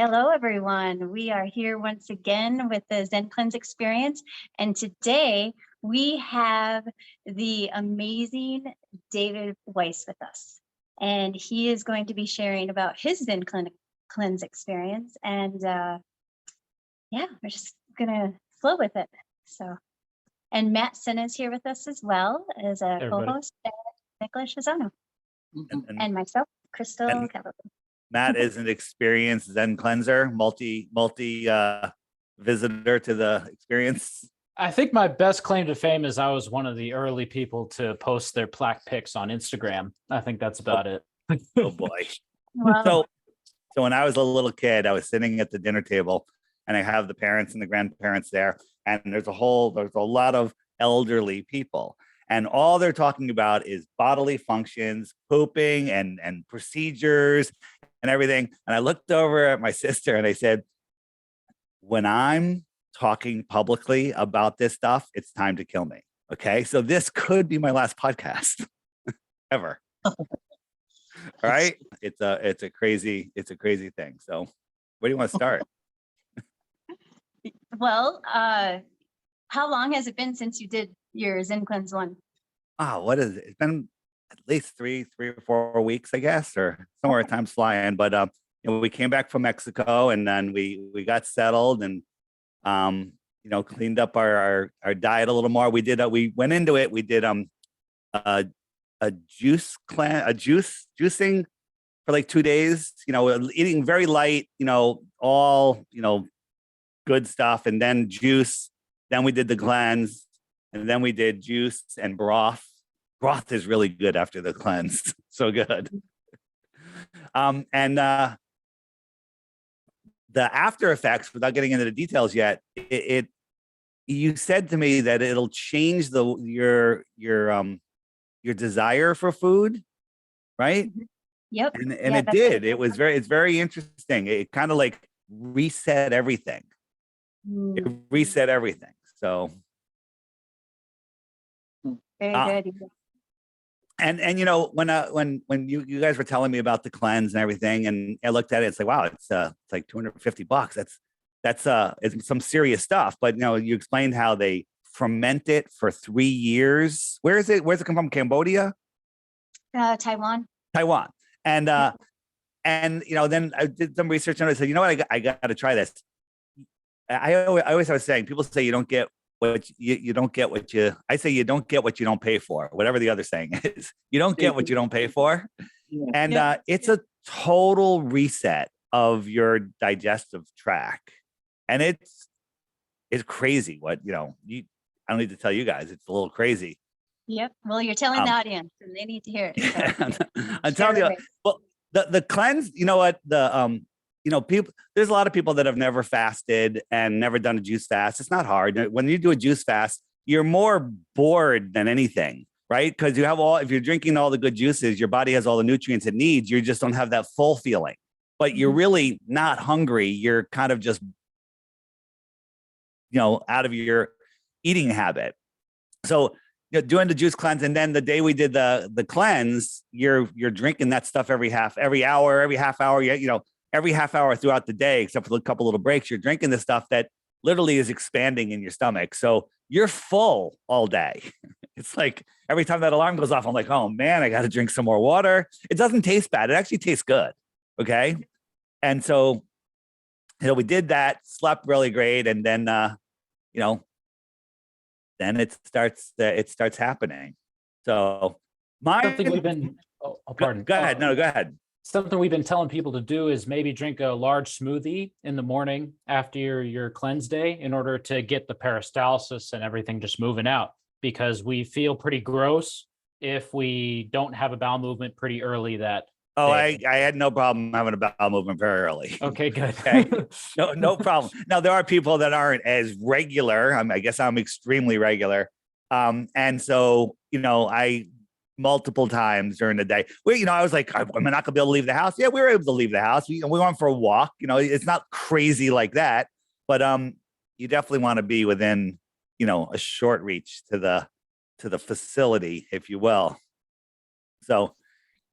Hello, everyone. We are here once again with the Zencleanz experience. And today we have the amazing David Weiss with us. And he is going to be sharing about his Zencleanz experience. And yeah, we're just going to flow with it. So, and Matt Senna is here with us as well as a co-host, Nicholas Schizzano, and myself, Crystal Cavallo. Matt is an experienced Zen cleanser, multi visitor to the experience. I think my best claim to fame is I was one of the early people to post their plaque pics on Instagram. I think that's about it. Oh boy. Wow. So when I was a little kid, I was sitting at the dinner table and I have the parents and the grandparents there. And there's a lot of elderly people. And all they're talking about is bodily functions, pooping and procedures and everything. And I looked over at my sister and I said, when I'm talking publicly about this stuff, it's time to kill me. Okay. So this could be my last podcast ever. All right. It's a crazy thing. So where do you want to start? Well, how long has it been since you did your Zencleanz One? What is it? It's been at least three or 4 weeks, I guess, or somewhere. Time's flying. But we came back from Mexico, and then we got settled and cleaned up our diet a little more. We went into it. We did a juicing for like 2 days. Eating very light. All good stuff, and then juice. Then we did the cleanse, and then we did juice and broth. Broth is really good after the cleanse. So good. And the after effects, without getting into the details yet, you said to me that it'll change your desire for food, right? Yep. And it did. It's very interesting. It kind of like reset everything. It reset everything. So very good. And when you guys were telling me about the cleanse and everything, and I looked at it, it's like, wow, it's like $250. That's it's some serious stuff. But you explained how they ferment it for 3 years. Where's it come from? Cambodia? Taiwan. And then I did some research and I said, you know what, I got to try this. I always was saying, people say you don't get what you don't get what you. I say you don't get what you don't pay for. Whatever the other saying is, you don't get what you don't pay for. Yeah. And it's a total reset of your digestive tract, and it's crazy. What I don't need to tell you guys. It's a little crazy. Yep. Well, you're telling the audience, and they need to hear it. So. I'm telling you. Well, the cleanse. You know what people, there's a lot of people that have never fasted and never done a juice fast. It's not hard. When you do a juice fast, you're more bored than anything, right? Because if you're drinking all the good juices, your body has all the nutrients it needs. You just don't have that full feeling, but you're really not hungry. You're kind of just, out of your eating habit. So doing the juice cleanse, and then the day we did the cleanse, you're drinking that stuff every half hour, every half hour throughout the day, except for a couple little breaks, you're drinking this stuff that literally is expanding in your stomach. So you're full all day. It's like every time that alarm goes off, I'm like, oh man, I got to drink some more water. It doesn't taste bad. It actually tastes good. Okay. And so, we did that, slept really great. And then, then it starts happening. So something we've been, pardon. Go ahead. No, go ahead. Something we've been telling people to do is maybe drink a large smoothie in the morning after your cleanse day in order to get the peristalsis and everything just moving out, because we feel pretty gross if we don't have a bowel movement pretty early that day. I had no problem having a bowel movement very early. Okay, good. Okay. No problem. Now, there are people that aren't as regular. I guess I'm extremely regular. And so, I multiple times during the day. I was like, am I not gonna be able to leave the house? Yeah, we were able to leave the house. We went for a walk. It's not crazy like that, but you definitely want to be within, a short reach to the facility, if you will. So,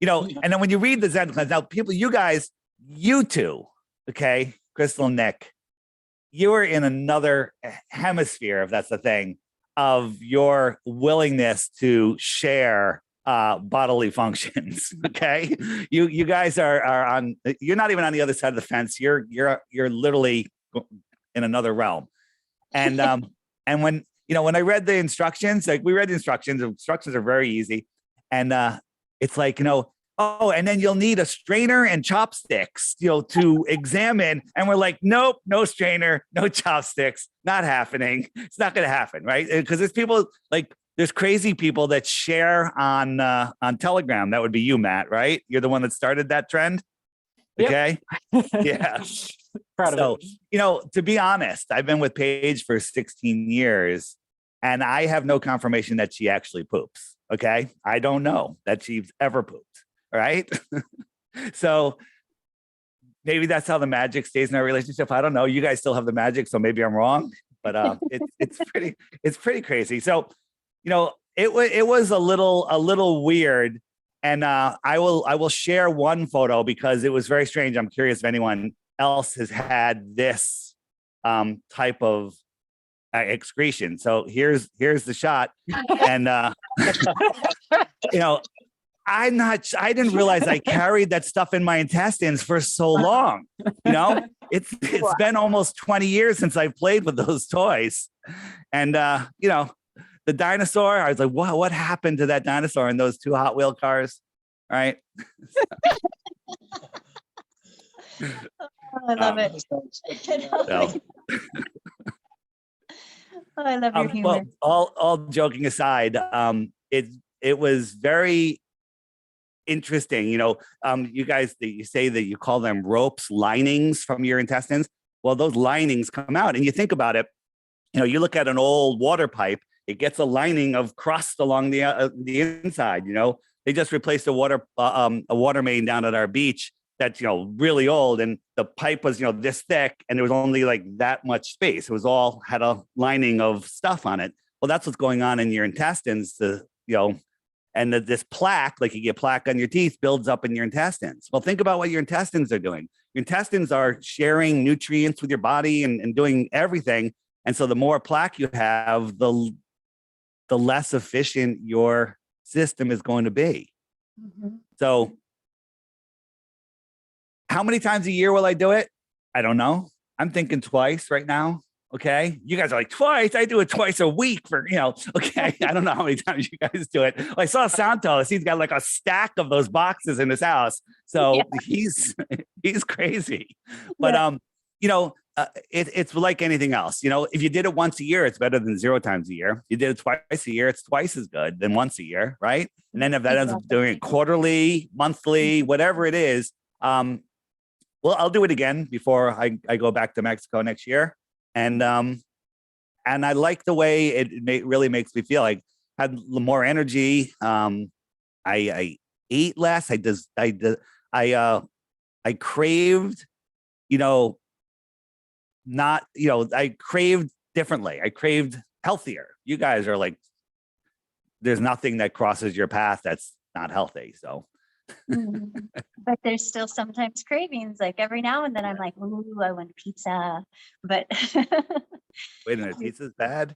and then when you read the Zencleanz, now people, you two okay, Crystal Nick, you are in another hemisphere, if that's the thing, of your willingness to share bodily functions. Okay, you guys are on. You're not even on the other side of the fence. You're literally in another realm. And and when I read the instructions, like we read the instructions are very easy, and it's like oh, and then you'll need a strainer and chopsticks, to examine. And we're like, nope, no strainer, no chopsticks, not happening. It's not going to happen, right? Because there's people there's crazy people that share on Telegram. That would be you, Matt, right? You're the one that started that trend. Okay. Yep. Yeah. Proud of it. To be honest, I've been with Paige for 16 years and I have no confirmation that she actually poops. Okay. I don't know that she's ever pooped. Right. So maybe that's how the magic stays in our relationship. I don't know. You guys still have the magic, so maybe I'm wrong, but it's pretty crazy. So, it was a little weird. And I will share one photo because it was very strange. I'm curious if anyone else has had this type of excretion. So here's the shot, and I didn't realize I carried that stuff in my intestines for so long. It's been almost 20 years since I've played with those toys, and the dinosaur, I was like, what happened to that dinosaur in those two Hot Wheel cars? Right. I love it. I love your humor. Well, all joking aside, it was very interesting. You guys, you say that you call them ropes, linings from your intestines. Well, those linings come out, and you think about it. You look at an old water pipe. It gets a lining of crust along the inside. They just replaced a water main down at our beach that's really old, and the pipe was this thick, and there was only like that much space. It was all had a lining of stuff on it. Well, that's what's going on in your intestines. And this plaque, like you get plaque on your teeth, builds up in your intestines. Well, think about what your intestines are doing. Your intestines are sharing nutrients with your body and doing everything. And so the more plaque you have, the less efficient your system is going to be. Mm-hmm. So how many times a year will I do it? I don't know. I'm thinking twice right now. Okay. You guys are like, twice? I do it twice a week for, okay. I don't know how many times you guys do it. Well, I saw Santos. He's got like a stack of those boxes in his house. So he's crazy. But, it's like anything else. If you did it once a year, it's better than 0 times a year. If you did it twice a year, it's twice as good than once a year, right? And then if that ends up doing it quarterly, monthly, whatever it is, well, I'll do it again before I go back to Mexico next year. And I like the way it really makes me feel. I had more energy. I ate less. I craved, I craved differently. I craved healthier. You guys are like, there's nothing that crosses your path that's not healthy. So. But there's still sometimes cravings. Like every now and then I'm like, ooh, I want pizza. But wait a minute, pizza's bad?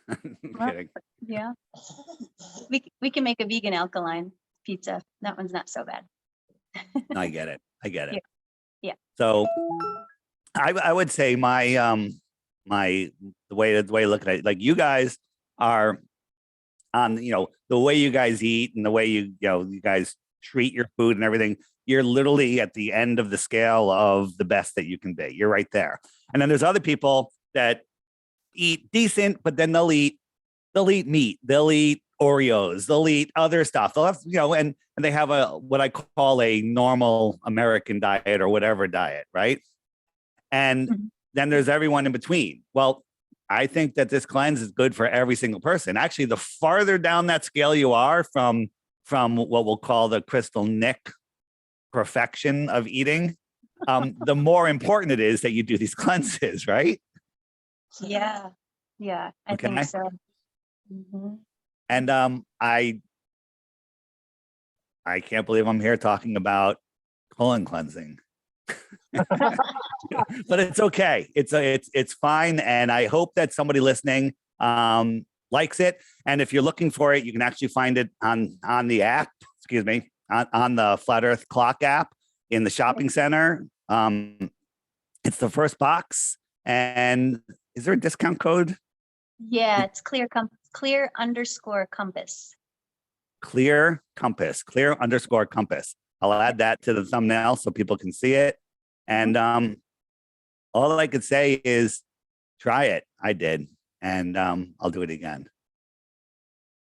I'm kidding. Yeah. We can make a vegan alkaline pizza. That one's not so bad. I get it. Yeah. So I would say the way I look at it, like you guys are on, the way you guys eat and the way you guys treat your food and everything, you're literally at the end of the scale of the best that you can be. You're right there. And then there's other people that eat decent, but then they'll eat meat, they'll eat Oreos, they'll eat other stuff. They'll have, and they have what I call a normal American diet or whatever diet, right? And then there's everyone in between. Well, I think that this cleanse is good for every single person. Actually, the farther down that scale you are from what we'll call the Crystal Nick perfection of eating, the more important it is that you do these cleanses, right? Yeah, I think so. Mm-hmm. And I can't believe I'm here talking about colon cleansing. But it's okay. It's fine. And I hope that somebody listening likes it. And if you're looking for it, you can actually find it on the app, excuse me, on the Flat Earth Clock app in the shopping center. It's the first box. And is there a discount code? Yeah, it's clear_compass. Clear _compass. I'll add that to the thumbnail so people can see it. And all I could say is try it. I did. And I'll do it again.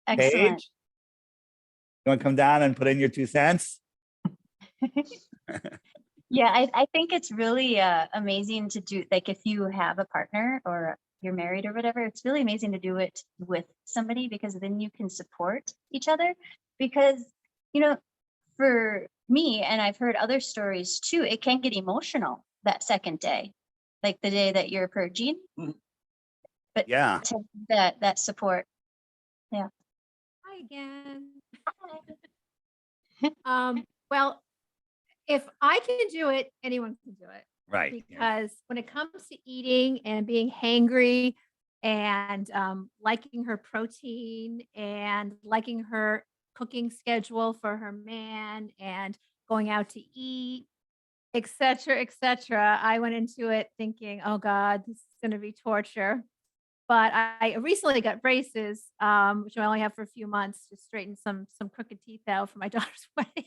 Excellent. Paige, you want to come down and put in your 2 cents? Yeah, I think it's really amazing to do, like if you have a partner or you're married or whatever, it's really amazing to do it with somebody, because then you can support each other. Because, you know, for me, and I've heard other stories too, it can get emotional that second day, like the day that you're purging. But Yeah. to have that support. Hi again. Well, if I can do it, anyone can do it. Right. Because when it comes to eating and being hangry and liking her protein and liking her cooking schedule for her man and going out to eat, etc., I went into it thinking, oh God, this is going to be torture. But I recently got braces, which I only have for a few months, to straighten some crooked teeth out for my daughter's wedding.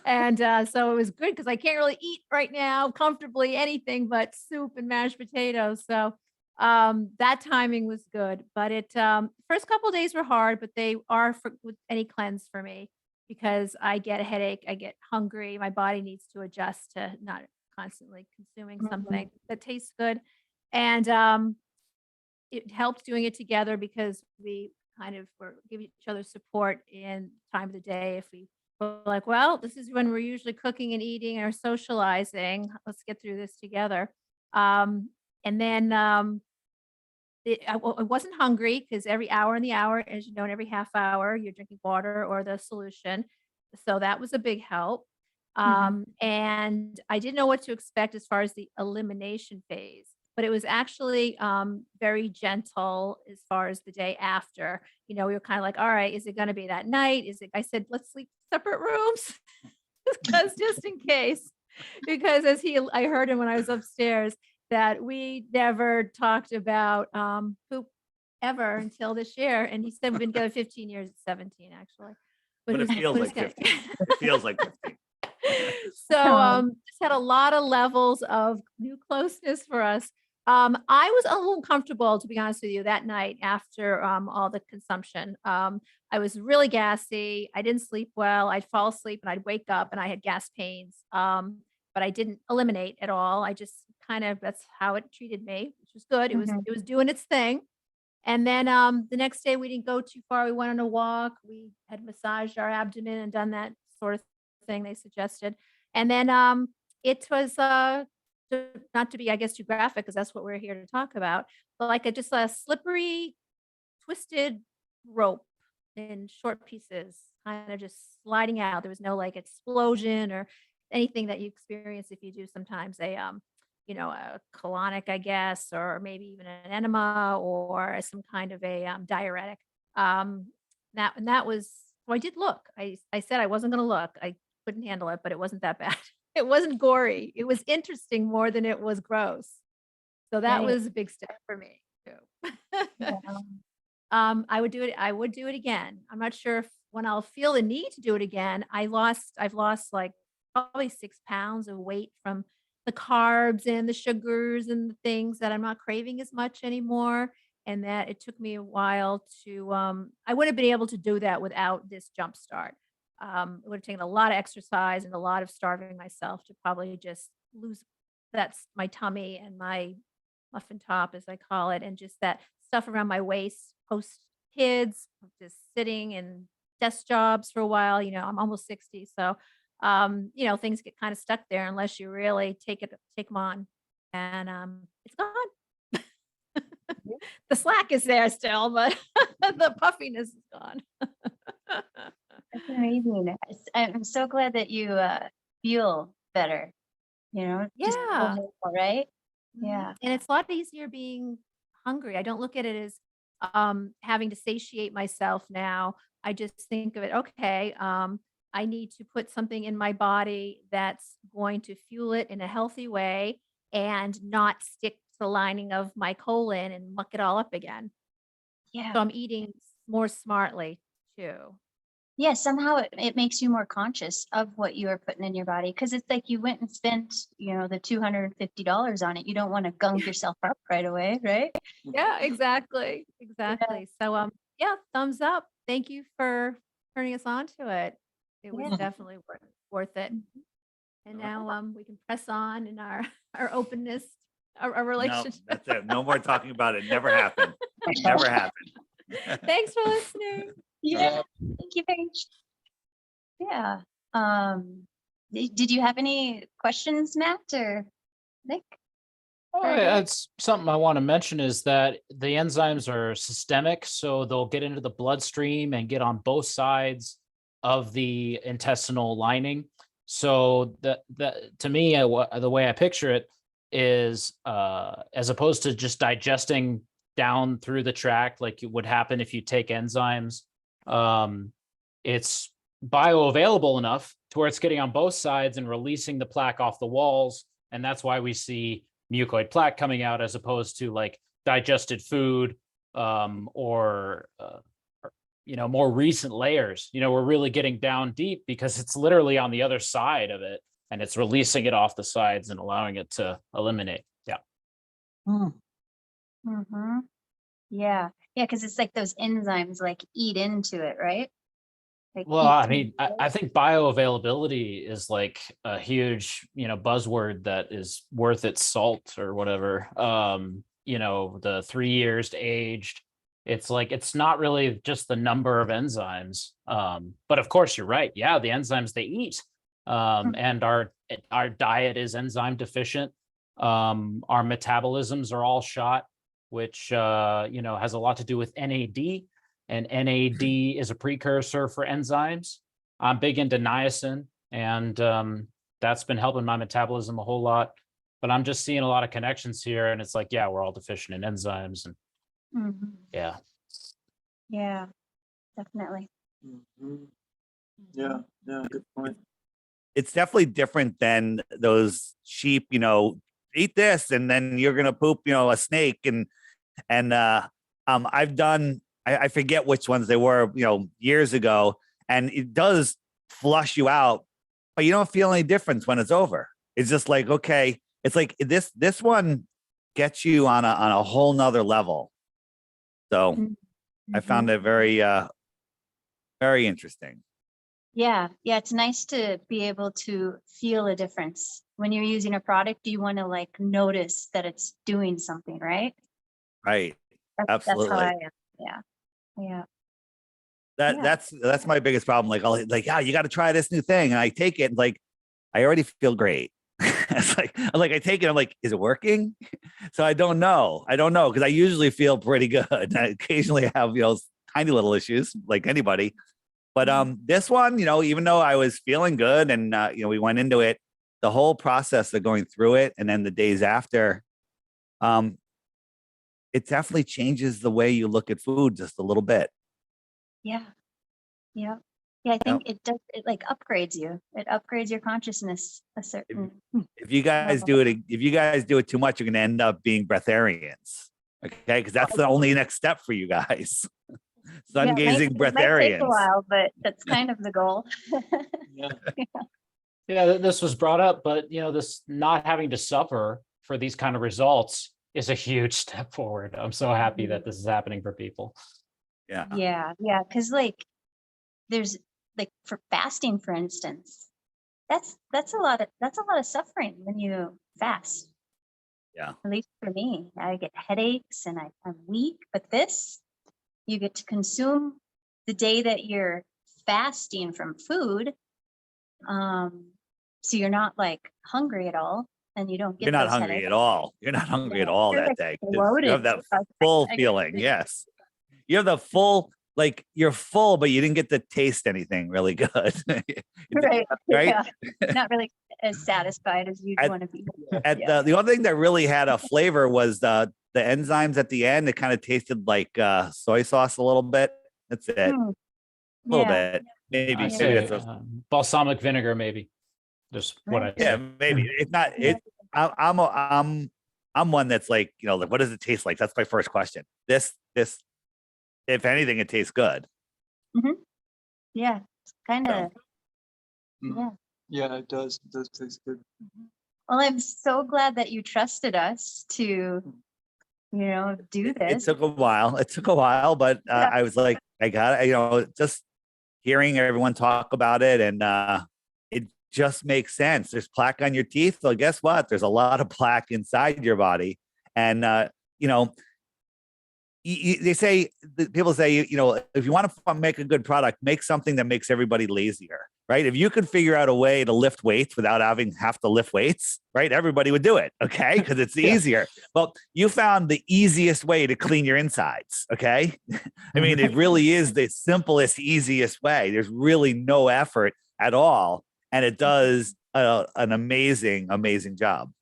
And so it was good because I can't really eat right now comfortably anything but soup and mashed potatoes. So that timing was good. But it first couple of days were hard, but they are with any cleanse for me, because I get a headache, I get hungry, my body needs to adjust to not constantly consuming something that tastes good. And it helped doing it together because we kind of were giving each other support in time of the day. If we were like, well, this is when we're usually cooking and eating or socializing, let's get through this together. And then I wasn't hungry because every hour in the hour, as you know, in every half hour, you're drinking water or the solution. So that was a big help. And I didn't know what to expect as far as the elimination phase, but it was actually very gentle as far as the day after. You know, we were kind of like, all right, is it going to be that night? I said, let's sleep separate rooms because just in case, because I heard him when I was upstairs that we never talked about poop ever until this year. And he said we've been together 15 years, 17 actually. But it feels like 15. It feels like 15. So just had a lot of levels of new closeness for us. I was a little uncomfortable, to be honest with you, that night after all the consumption. I was really gassy. I didn't sleep well. I'd fall asleep and I'd wake up and I had gas pains. But I didn't eliminate at all. I just that's how it treated me, which was good. It was doing its thing. And then the next day we didn't go too far. We went on a walk. We had massaged our abdomen and done that sort of thing they suggested. And then it was not to be, I guess, too graphic, because that's what we're here to talk about, but like just a slippery, twisted rope in short pieces, kind of just sliding out. There was no like explosion or anything that you experience if you do sometimes a colonic, I guess, or maybe even an enema or some kind of a diuretic. That was, well, I did look. I said I wasn't going to look. I couldn't handle it, but it wasn't that bad. It wasn't gory. It was interesting more than it was gross. So that was a big step for me too. I would do it. I would do it again. I'm not sure when I'll feel the need to do it again. I've lost like probably 6 pounds of weight from the carbs and the sugars and the things that I'm not craving as much anymore. And that it took me a while to, I wouldn't have been able to do that without this jump start. It would have taken a lot of exercise and a lot of starving myself to probably just lose my tummy and my muffin top, as I call it, and just that stuff around my waist post kids, just sitting in desk jobs for a while. You know, I'm almost 60. So, things get kind of stuck there unless you really take them on, and it's gone. The slack is there still, but the puffiness is gone. That's amazing. I'm so glad that you feel better just Yeah. overall, right? Mhm. Yeah. And it's a lot easier being hungry. I don't look at it as having to satiate myself now. I just think of it, okay, I need to put something in my body that's going to fuel it in a healthy way and not stick to the lining of my colon and muck it all up again. Yeah. So I'm eating more smartly too. Yeah, somehow it makes you more conscious of what you are putting in your body, because it's like you went and spent, the $250 on it. You don't want to gunk yourself up right away, right? Yeah, exactly. Exactly. So yeah, thumbs up. Thank you for turning us on to it. It was Yeah. definitely worth it. And now we can press on in our our openness, our No, relationship. that's it. No more talking about it. Never happened. Never happened. Thanks for listening. Yeah. Thank you very much. Yeah. Did you have any questions, Matt or Nick? It's something I want to mention is that the enzymes are systemic, so they'll get into the bloodstream and get on both sides of the intestinal lining. So that to me, the way I picture it is, as opposed to just digesting down through the tract like it would happen if you take enzymes, it's bioavailable enough to where it's getting on both sides and releasing the plaque off the walls, and that's why we see mucoid plaque coming out as opposed to like digested food, or more recent layers. We're really getting down deep because it's literally on the other side of it and it's releasing it off the sides and allowing it to eliminate. Yeah. Mm-hmm. Yeah. Yeah, because it's like those enzymes like eat into it, right? Like Well, eat I through mean, the I think bioavailability is like a huge, buzzword that is worth its salt or whatever. The 3 years aged, it's like, it's not really just the number of enzymes. But of course you're right. Yeah, the enzymes they eat. And our diet is enzyme deficient. Our metabolisms are all shot, which, has a lot to do with NAD. And NAD is a precursor for enzymes. I'm big into niacin, and that's been helping my metabolism a whole lot. But I'm just seeing a lot of connections here, and it's like, yeah, we're all deficient in enzymes, and yeah. Yeah, definitely. Yeah, good point. It's definitely different than those cheap, eat this and then you're gonna poop, a snake. And I've done, I forget which ones they were, years ago, and it does flush you out, but you don't feel any difference when it's over. It's just like, okay, it's like this one gets you on a whole nother level. So I found it very, very interesting. Yeah, it's nice to be able to feel a difference when you're using a product. You want to like notice that it's doing something, right? Right. That's Absolutely. how I am. Yeah. That's my biggest problem. Like, I'll like, yeah, you got to try this new thing, and I take it, and like, I already feel great. It's like I take it, I'm like, is it working? So I don't know because I usually feel pretty good. I occasionally have tiny little issues like anybody, but this one, even though I was feeling good, and we went into it, the whole process of going through it, and then the days after, it definitely changes the way you look at food just a little bit. Yeah. I think it does. It like upgrades you. It upgrades your consciousness a certain. If you guys do it too much, you're going to end up being breatharians. Okay, because that's the only next step for you guys. Sun gazing It might take breatharians. a while, but that's kind of the goal. Yeah, this was brought up, but this not having to suffer for these kind of results is a huge step forward. I'm so happy that this is happening for people. Yeah. Because like, there's like for fasting, for instance, that's a lot of suffering when you fast. Yeah. At least for me, I get headaches and I'm weak. But this, you get to consume the day that you're fasting from food. So you're not like hungry at all, and you don't get. You're not those hungry headaches. at all. You're not hungry at all You're that like day. You bloated. have that I full get feeling. it. Yes. You have the full, like you're full, but you didn't get to taste anything really good. Right. Right? Yeah. Not really as satisfied as you'd want to be. The only thing that really had a flavor was the enzymes at the end. It kind of tasted like soy sauce a little bit. That's it. A little bit. Maybe. I Maybe say that's balsamic vinegar, maybe. Just what I yeah, say. maybe. It's not I'm one that's like, you know, like, what does it taste like? That's my first question. This, if anything, it tastes good. Yeah. It's kind of, yeah. Yeah, it does. It does taste good. Well, I'm so glad that you trusted us to, you know, do It this. took a while. It took a while, but I was like, I got it. You know, just hearing everyone talk about it, and it just makes sense. There's plaque on your teeth. So guess what? There's a lot of plaque inside your body, and you know, they say, people say, you know, if you want to make a good product, make something that makes everybody lazier, right? If you could figure out a way to lift weights without have to lift weights, right? Everybody would do it, okay? Because it's easier. Well, you found the easiest way to clean your insides, okay? I mean, it really is the simplest, easiest way. There's really no effort at all, and it does an amazing, amazing job.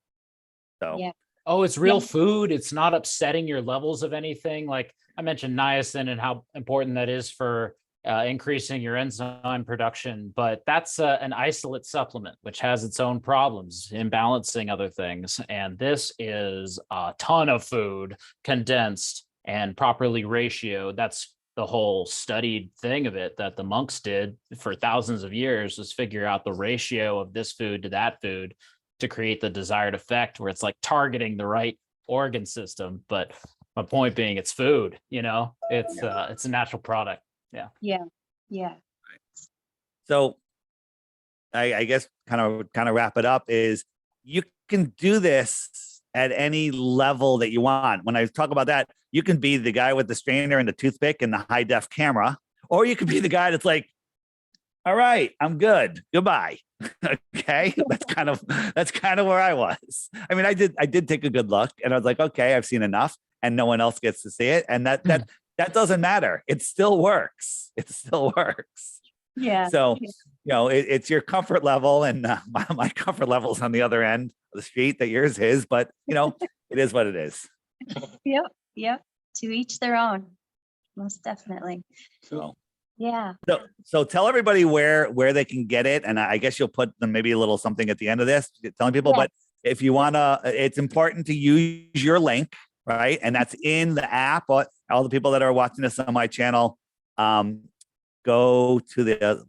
So. Yeah. Oh, it's real food. It's not upsetting your levels of anything. Like I mentioned niacin and how important that is for increasing your enzyme production, but that's an isolate supplement, which has its own problems in balancing other things. And this is a ton of food condensed and properly ratioed. That's the whole studied thing of it that the monks did for thousands of years, was figure out the ratio of this food to that food to create the desired effect, where it's like targeting the right organ system. But my point being, it's food, you know, it's a natural product. Yeah. So I guess kind of wrap it up is you can do this at any level that you want. When I talk about that, you can be the guy with the strainer and the toothpick and the high def camera, or you could be the guy that's like, all right, I'm good. Goodbye. Okay. That's kind of where I was. I mean, I did take a good look, and I was like, okay, I've seen enough, and no one else gets to see it. And that doesn't matter. It still works. It still works. Yeah. So, you know, it's your comfort level, and my comfort level is on the other end of the street that yours is, but you know, it is what it is. Yep. To each their own. Most definitely. So. Yeah. So tell everybody where they can get it, and I guess you'll put them maybe a little something at the end of this, telling people. Yeah. But if you wanna, it's important to use your link, right? And that's in the app. All the people that are watching this on my channel, go to the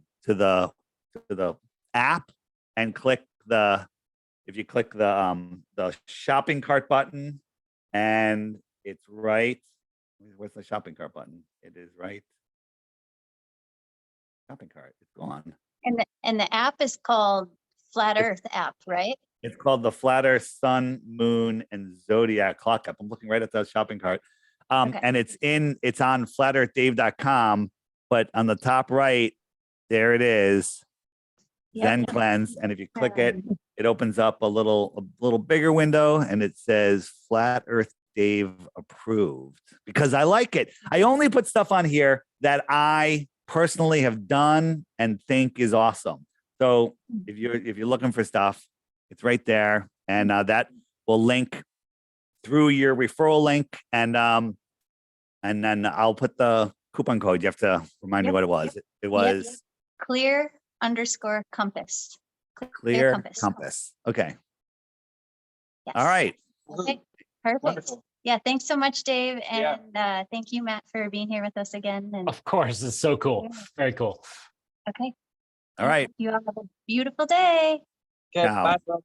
app and click if you click the shopping cart button, and it's right. Where's the shopping cart button? It is right. Shopping cart. It's gone. And the app is called Flat Earth app, right? It's called the Flat Earth Sun, Moon, and Zodiac Clock app. I'm looking right at the shopping cart. Okay. And it's on flatearthdave.com, but on the top right, there it is. Yep. Zencleanz. And if you click it, it opens up a little bigger window, and it says Flat Earth Dave approved, because I like it. I only put stuff on here that I personally have done and think is awesome. So if you're looking for stuff, it's right there, and that will link through your referral link, and then I'll put the coupon code. You have to remind me what it was. It was clear_compass. Clear Compass. Okay. Yes. All right. Okay. Perfect. Wonderful. Yeah. Thanks so much, Dave. Yeah. And thank you, Matt, for being here with us again. And Of course, it's so cool. Very cool. okay. All right. You all have a beautiful day. Okay, Ciao. bye. Bye.